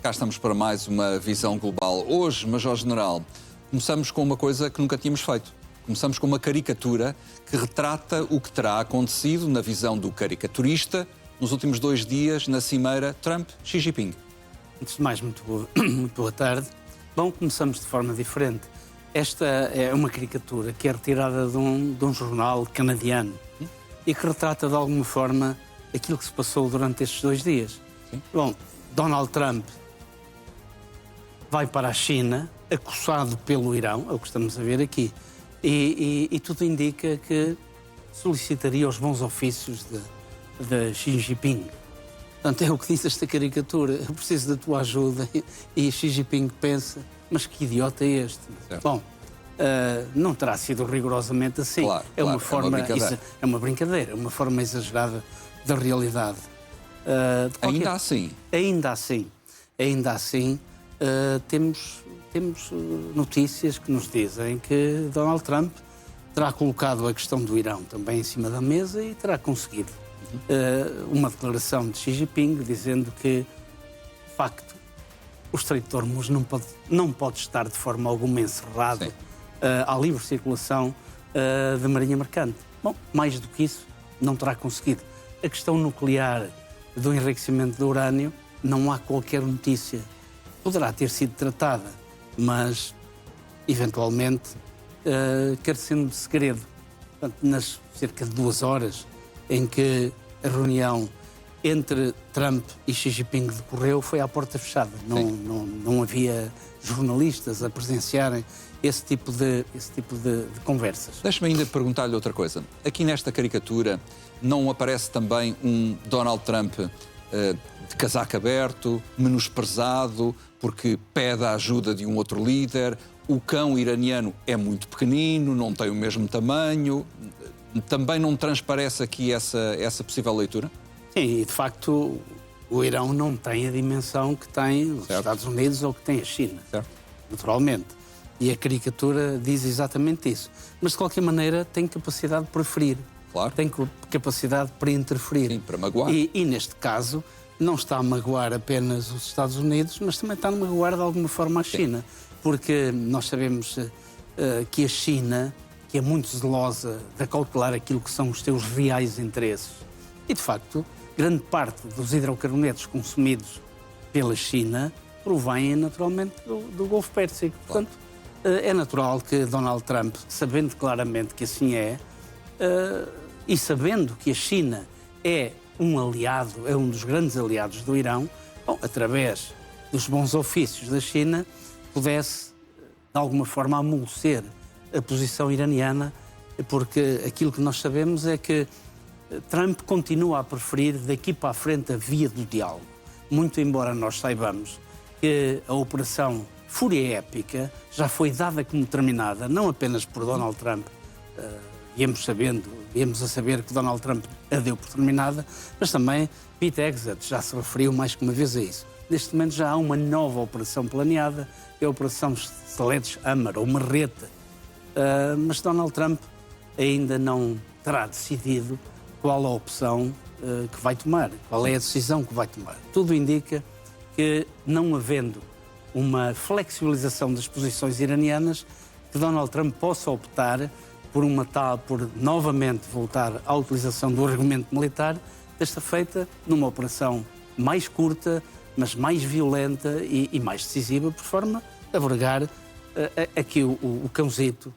Cá estamos para mais uma visão global. Hoje, Major-General, começamos com uma coisa que nunca tínhamos feito. Começamos com uma caricatura que retrata o que terá acontecido na visão do caricaturista nos últimos 2 dias na cimeira Trump-Xi Jinping. Antes de mais, muito boa tarde. Bom, começamos de forma diferente. Esta é uma caricatura que é retirada de um jornal canadiano e que retrata de alguma forma aquilo que se passou durante estes 2 dias. Sim. Bom, Donald Trump vai para a China, acossado pelo Irão, é o que estamos a ver aqui, e tudo indica que solicitaria os bons ofícios de Xi Jinping. Portanto, é o que diz esta caricatura. Eu preciso da tua ajuda. E Xi Jinping pensa, mas que idiota é este? Certo. Bom, não terá sido rigorosamente assim. Claro, é uma claro, forma, é uma brincadeira. uma forma exagerada da realidade. Ainda assim, temos notícias que nos dizem que Donald Trump terá colocado a questão do Irão também em cima da mesa e terá conseguido uma declaração de Xi Jinping dizendo que, de facto, o Estreito de Hormuz não pode estar de forma alguma encerrado à livre circulação da marinha mercante. Bom, mais do que isso, não terá conseguido. A questão nuclear do enriquecimento do urânio, não há qualquer notícia. Poderá ter sido tratada, mas, eventualmente, carecendo de segredo. Portanto, nas cerca de 2 horas em que a reunião entre Trump e Xi Jinping decorreu, foi à porta fechada. Não havia jornalistas a presenciarem esse tipo de conversas. Deixe-me ainda perguntar-lhe outra coisa. Aqui nesta caricatura não aparece também um Donald Trump de casaco aberto, menosprezado, porque pede a ajuda de um outro líder? O cão iraniano é muito pequenino, não tem o mesmo tamanho. Também não transparece aqui essa possível leitura? Sim, e de facto o Irão não tem a dimensão que tem os Estados Unidos ou que tem a China, naturalmente. E a caricatura diz exatamente isso. Mas, de qualquer maneira, tem capacidade para ferir. Claro. Tem capacidade para interferir. Sim, para magoar. E, neste caso, não está a magoar apenas os Estados Unidos, mas também está a magoar, de alguma forma, a China. Porque nós sabemos que a China, que é muito zelosa de acautelar aquilo que são os seus reais interesses, e, de facto, grande parte dos hidrocarbonetos consumidos pela China provém, naturalmente, do Golfo Pérsico. Portanto, é natural que Donald Trump, sabendo claramente que assim é, e sabendo que a China é um aliado, é um dos grandes aliados do Irão, bom, através dos bons ofícios da China, pudesse, de alguma forma, amolecer a posição iraniana, porque aquilo que nós sabemos é que Trump continua a preferir daqui para a frente a via do diálogo. Muito embora nós saibamos que a operação Fúria Épica já foi dada como terminada, não apenas por Donald Trump, viemos a saber que Donald Trump a deu por terminada, mas também Pete Hegseth já se referiu mais que uma vez a isso. Neste momento já há uma nova operação planeada, é a Operação Sledgehammer, ou Marreta, mas Donald Trump ainda não terá decidido qual a opção que vai tomar, qual é a decisão que vai tomar. Tudo indica que, não havendo uma flexibilização das posições iranianas, que Donald Trump possa optar por novamente voltar à utilização do argumento militar, desta feita numa operação mais curta, mas mais violenta e mais decisiva, por forma a vergar a que o cãozito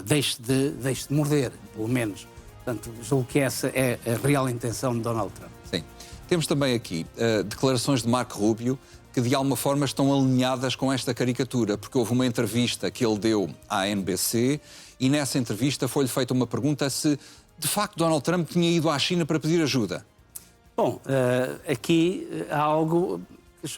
deixe de morder, pelo menos. Portanto, julgo que essa é a real intenção de Donald Trump. Sim. Temos também aqui declarações de Marco Rubio que, de alguma forma, estão alinhadas com esta caricatura, porque houve uma entrevista que ele deu à NBC e, nessa entrevista, foi-lhe feita uma pergunta se, de facto, Donald Trump tinha ido à China para pedir ajuda. Bom, aqui há algo...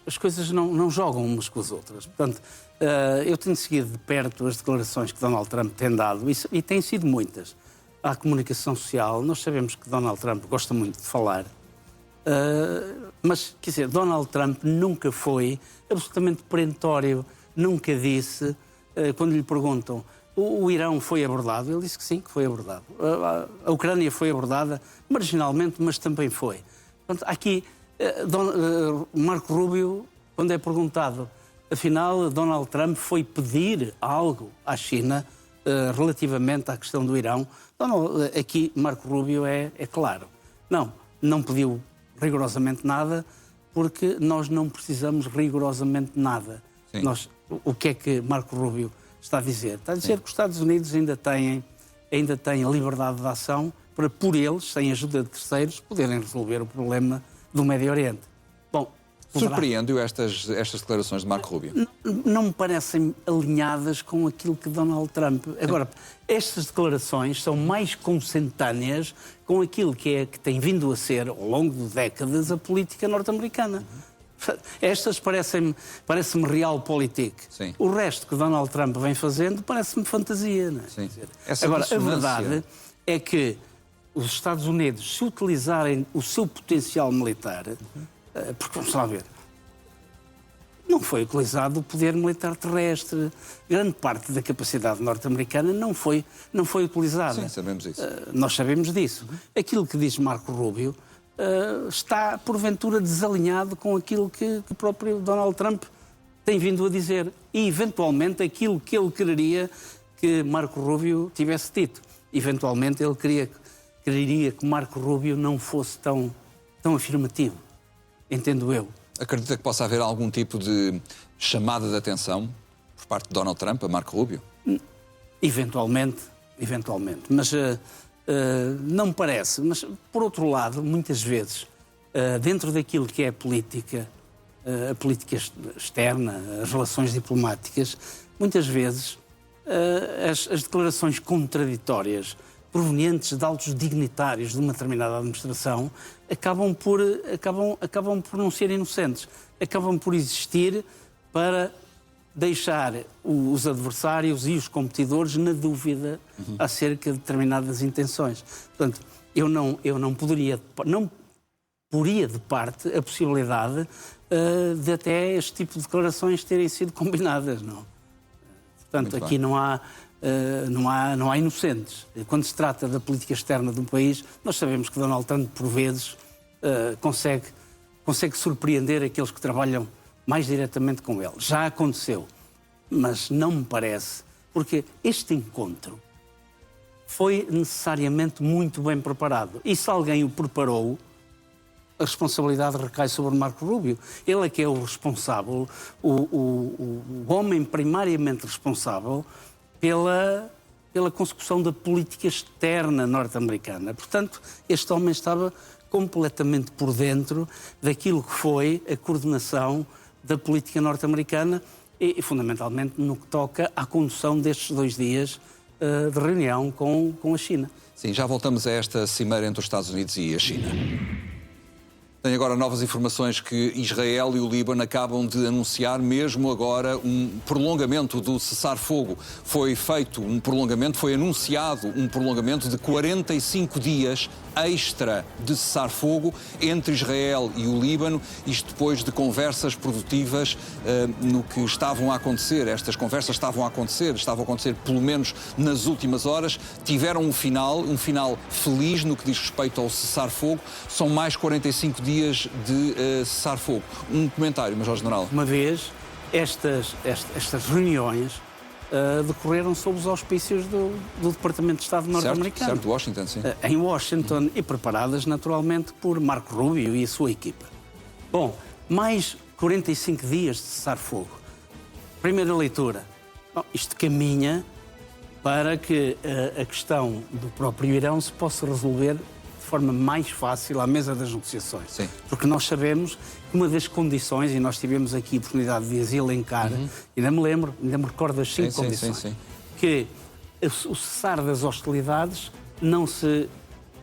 As coisas não jogam umas com as outras. Portanto, eu tenho seguido de perto as declarações que Donald Trump tem dado, e têm sido muitas, à comunicação social. Nós sabemos que Donald Trump gosta muito de falar, mas, quer dizer, Donald Trump nunca foi absolutamente perentório, nunca disse, quando lhe perguntam, o Irão foi abordado? Ele disse que sim, que foi abordado. A Ucrânia foi abordada marginalmente, mas também foi. Portanto, aqui, Marco Rubio quando é perguntado, afinal, Donald Trump foi pedir algo à China relativamente à questão do Irão, aqui Marco Rubio é claro. Não pediu rigorosamente nada, porque nós não precisamos rigorosamente nada. O que é que Marco Rubio está a dizer? Está a dizer que os Estados Unidos ainda têm a liberdade de ação para, por eles, sem ajuda de terceiros, poderem resolver o problema do Médio Oriente. Bom, surpreende-o estas declarações de Marco Rubio? Não me parecem alinhadas com aquilo que Donald Trump... Agora, estas declarações são mais consentâneas com aquilo que tem vindo a ser, ao longo de décadas, a política norte-americana. Estas parece-me realpolitik. O resto que Donald Trump vem fazendo parece-me fantasia. Não é? Agora, a verdade é que os Estados Unidos, se utilizarem o seu potencial militar, porque vamos lá ver, não foi utilizado o poder militar terrestre. Grande parte da capacidade norte-americana não foi utilizada. Sim, sabemos isso. Nós sabemos disso. Aquilo que diz Marco Rubio está, porventura, desalinhado com aquilo que o próprio Donald Trump tem vindo a dizer. E, eventualmente, aquilo que ele quereria que Marco Rubio tivesse dito. Eventualmente, ele quereria que Marco Rubio não fosse tão afirmativo. Entendo eu. Acredita que possa haver algum tipo de chamada de atenção por parte de Donald Trump a Marco Rubio? Eventualmente. Mas não me parece. Mas, por outro lado, muitas vezes, dentro daquilo que é a política externa, as relações diplomáticas, muitas vezes as declarações contraditórias provenientes de altos dignitários de uma determinada administração acabam por não ser inocentes. Acabam por existir para deixar os adversários e os competidores na dúvida acerca de determinadas intenções. Portanto, eu não poria de parte a possibilidade de até este tipo de declarações terem sido combinadas, não? Portanto, aqui não há inocentes. Quando se trata da política externa de um país, nós sabemos que Donald Trump, por vezes, consegue surpreender aqueles que trabalham mais diretamente com ele. Já aconteceu, mas não me parece, porque este encontro foi necessariamente muito bem preparado. E se alguém o preparou, a responsabilidade recai sobre Marco Rubio. Ele é que é o responsável, o homem primariamente responsável pela consecução da política externa norte-americana. Portanto, este homem estava completamente por dentro daquilo que foi a coordenação da política norte-americana e, fundamentalmente, no que toca à condução destes 2 dias de reunião com a China. Sim, já voltamos a esta cimeira entre os Estados Unidos e a China. Tem agora novas informações que Israel e o Líbano acabam de anunciar, mesmo agora, um prolongamento do cessar-fogo. Foi anunciado um prolongamento de 45 dias extra de cessar-fogo entre Israel e o Líbano, isto depois de conversas produtivas no que estavam a acontecer. Estas conversas estavam a acontecer pelo menos nas últimas horas, tiveram um final feliz no que diz respeito ao cessar-fogo. São mais 45 dias de cessar-fogo. Um comentário, Major General. Uma vez, estas reuniões decorreram sob os auspícios do Departamento de Estado norte-americano. Certo, Washington, sim. Em Washington e preparadas, naturalmente, por Marco Rubio e a sua equipa. Bom, mais 45 dias de cessar-fogo. Primeira leitura. Bom, isto caminha para que a questão do próprio Irão se possa resolver de forma mais fácil à mesa das negociações. Sim. Porque nós sabemos que uma das condições, e nós tivemos aqui a oportunidade de as elencar, ainda me recordo das 5 condições, sim. Que o cessar das hostilidades não se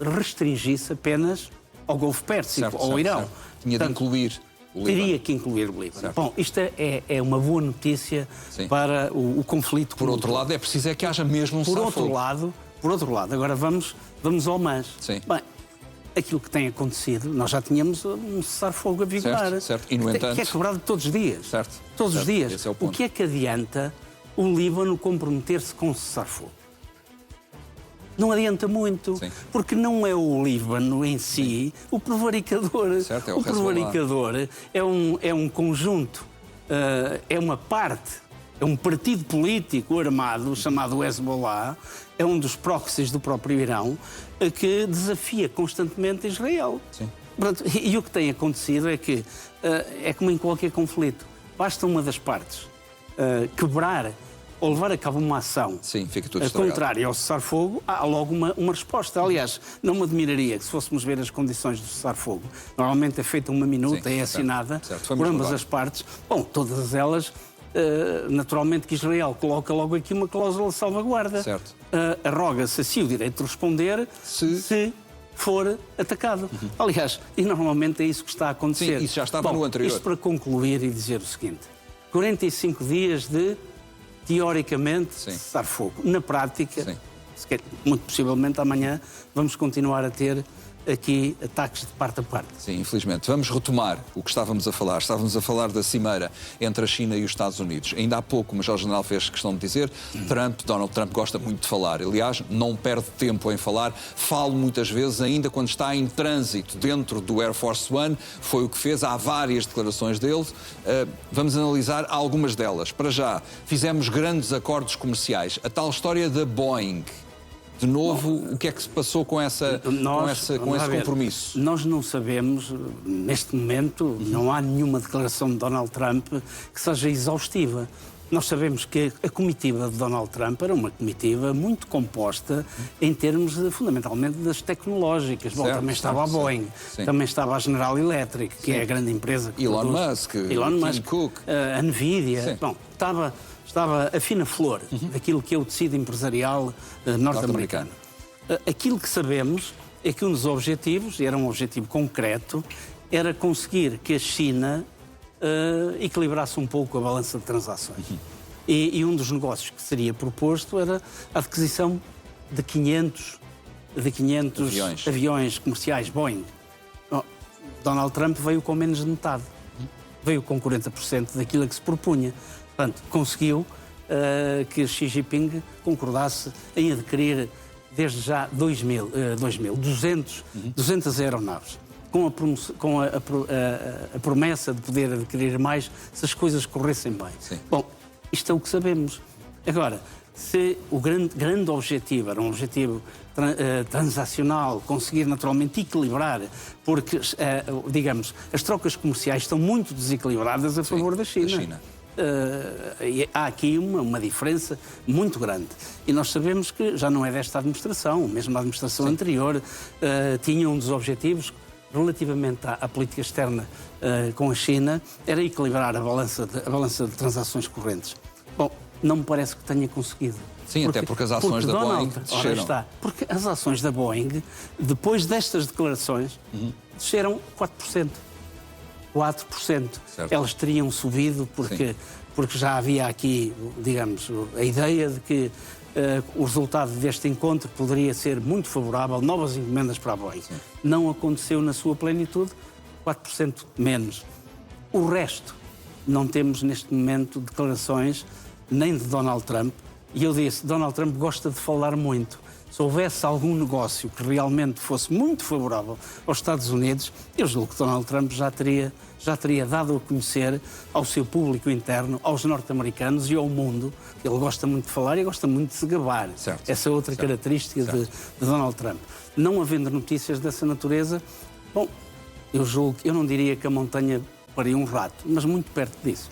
restringisse apenas ao Golfo Pérsico, ao Irão. Certo. Tinha de incluir o Líbano. Teria que incluir o Líbano. Bom, isto é uma boa notícia para o conflito. Por outro lado, é preciso que haja mesmo um cessar-fogo. Por outro lado, agora vamos ao mas. Sim. Bem, aquilo que tem acontecido, nós já tínhamos um cessar-fogo a vigorar. Certo. E, no entanto, que é quebrado todos os dias. Certo. Todos os dias. Esse é o ponto. O que é que adianta o Líbano comprometer-se com o cessar-fogo? não adianta muito, Sim. porque não é o Líbano em si o prevaricador. Certo, é o prevaricador é um conjunto, é uma parte, é um partido político armado chamado Hezbollah, é um dos proxies do próprio Irão, que desafia constantemente Israel. Sim. Pronto, e o que tem acontecido é que, é como em qualquer conflito, basta uma das partes quebrar ou levar a cabo uma ação fica tudo estragado. contrária ao cessar-fogo, há logo uma resposta. Aliás, não me admiraria que, se fôssemos ver as condições do cessar-fogo, normalmente é feita uma minuta, é assinada por ambas as partes. Bom, todas elas, naturalmente que Israel coloca logo aqui uma cláusula de salvaguarda. Certo. Arroga-se assim o direito de responder se for atacado. Aliás, e normalmente é isso que está a acontecer. Sim, isso já estava no anterior. Isto para concluir e dizer o seguinte: 45 dias de, teoricamente, cessar fogo. Na prática, muito possivelmente amanhã, vamos continuar a ter aqui ataques de parte a parte. Sim, infelizmente. Vamos retomar o que estávamos a falar. Estávamos a falar da cimeira entre a China e os Estados Unidos. Ainda há pouco, mas o general fez questão de dizer, Donald Trump gosta muito de falar. Aliás, não perde tempo em falar. Fala muitas vezes, ainda quando está em trânsito dentro do Air Force One. Foi o que fez. Há várias declarações dele. Vamos analisar algumas delas. Para já, fizemos grandes acordos comerciais. A tal história da Boeing. De novo, o que é que se passou com esse compromisso? Nós não sabemos, neste momento, não há nenhuma declaração de Donald Trump que seja exaustiva. Nós sabemos que a comitiva de Donald Trump era uma comitiva muito composta em termos, fundamentalmente, das tecnológicas. Bom, também estava a Boeing, também estava a General Electric, que é a grande empresa que Elon produz. Musk, Cook, a Nvidia. Bom, estava a fina flor daquilo que é o tecido empresarial norte-americano. Aquilo que sabemos é que um dos objetivos, e era um objetivo concreto, era conseguir que a China equilibrasse um pouco a balança de transações. E um dos negócios que seria proposto era a aquisição de 500 aviões comerciais Boeing. Donald Trump veio com menos de metade. Veio com 40% daquilo a que se propunha. Portanto, conseguiu que Xi Jinping concordasse em adquirir desde já 200 aeronaves, com a promessa de poder adquirir mais se as coisas corressem bem. Bom, isto é o que sabemos. Agora, se o grande objetivo era um objetivo transacional, conseguir naturalmente equilibrar, porque, digamos, as trocas comerciais estão muito desequilibradas a favor da China. Há aqui uma diferença muito grande. E nós sabemos que já não é desta administração, mesmo a administração anterior tinha um dos objetivos relativamente à política externa com a China, era equilibrar a balança de transações correntes. Bom, não me parece que tenha conseguido. Sim, até porque as ações da Boeing desceram. Porque as ações da Boeing, depois destas declarações, desceram 4%. 4%. Certo. Elas teriam subido porque já havia aqui, digamos, a ideia de que o resultado deste encontro poderia ser muito favorável, novas encomendas para a Boeing. Não aconteceu na sua plenitude, 4% menos. O resto, não temos neste momento declarações nem de Donald Trump. E eu disse, Donald Trump gosta de falar muito. Se houvesse algum negócio que realmente fosse muito favorável aos Estados Unidos, eu julgo que Donald Trump já teria dado a conhecer ao seu público interno, aos norte-americanos e ao mundo. Ele gosta muito de falar e gosta muito de se gabar. Essa é outra característica de Donald Trump. Não havendo notícias dessa natureza, bom, eu julgo, eu não diria que a montanha paria um rato, mas muito perto disso.